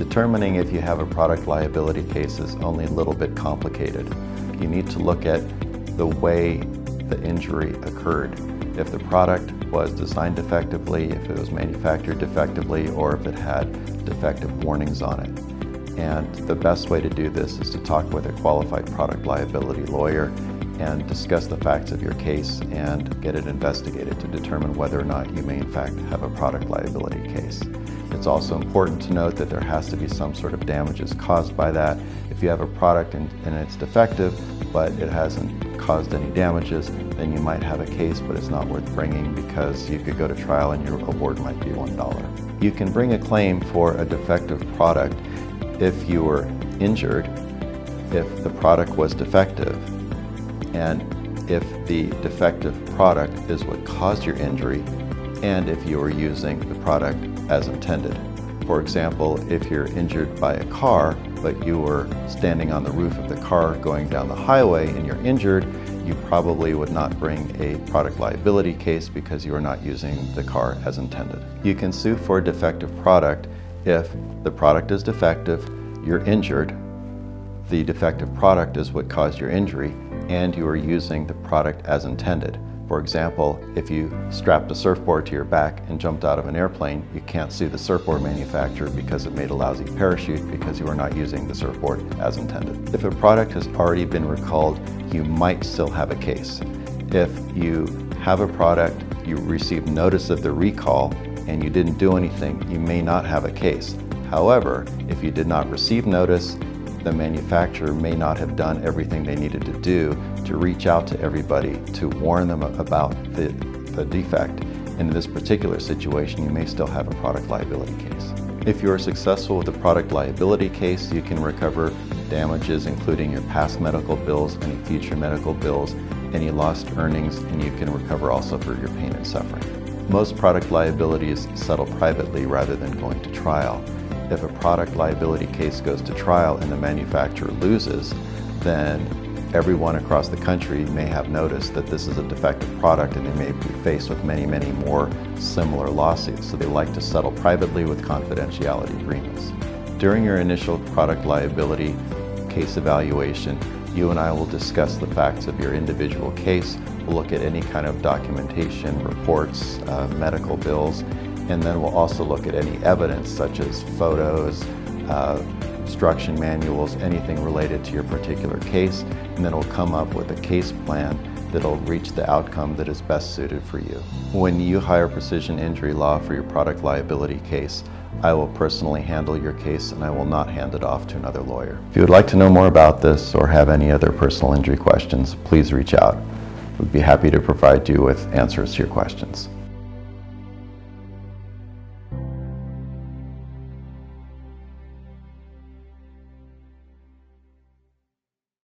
Determining if you have a product liability case is only a little bit complicated. You need to look at the way the injury occurred. If the product was designed defectively, if it was manufactured defectively, or if it had defective warnings on it. And the best way to do this is to talk with a qualified product liability lawyer and discuss the facts of your case and get it investigated to determine whether or not you may in fact have a product liability case. It's also important to note that there has to be some sort of damages caused by that. If you have a product and it's defective, but it hasn't caused any damages, then you might have a case, but it's not worth bringing because you could go to trial and your award might be $1. You can bring a claim for a defective product if you were injured, if the product was defective, and if the defective product is what caused your injury, and if you were using the product as intended. For example, if you're injured by a car, but you were standing on the roof of the car going down the highway and you're injured, you probably would not bring a product liability case because you are not using the car as intended. You can sue for a defective product if the product is defective, you're injured, the defective product is what caused your injury, and you are using the product as intended. For example, if you strapped a surfboard to your back and jumped out of an airplane, you can't sue the surfboard manufacturer because it made a lousy parachute because you are not using the surfboard as intended. If a product has already been recalled, you might still have a case. If you have a product, you received notice of the recall, and you didn't do anything, you may not have a case. However, if you did not receive notice, the manufacturer may not have done everything they needed to do to reach out to everybody to warn them about the defect. In this particular situation, you may still have a product liability case. If you are successful with the product liability case, you can recover damages including your past medical bills, any future medical bills, any lost earnings, and you can recover also for your pain and suffering. Most product liabilities settle privately rather than going to trial. If a product liability case goes to trial and the manufacturer loses, then everyone across the country may have noticed that this is a defective product and they may be faced with many, many more similar lawsuits. So they like to settle privately with confidentiality agreements. During your initial product liability case evaluation, you and I will discuss the facts of your individual case. We'll look at any kind of documentation, reports, medical bills, and then we'll also look at any evidence such as photos, instruction manuals, anything related to your particular case, and then we'll come up with a case plan that'll reach the outcome that is best suited for you. When you hire Precision Injury Law for your product liability case, I will personally handle your case and I will not hand it off to another lawyer. If you would like to know more about this or have any other personal injury questions, please reach out. We'd be happy to provide you with answers to your questions.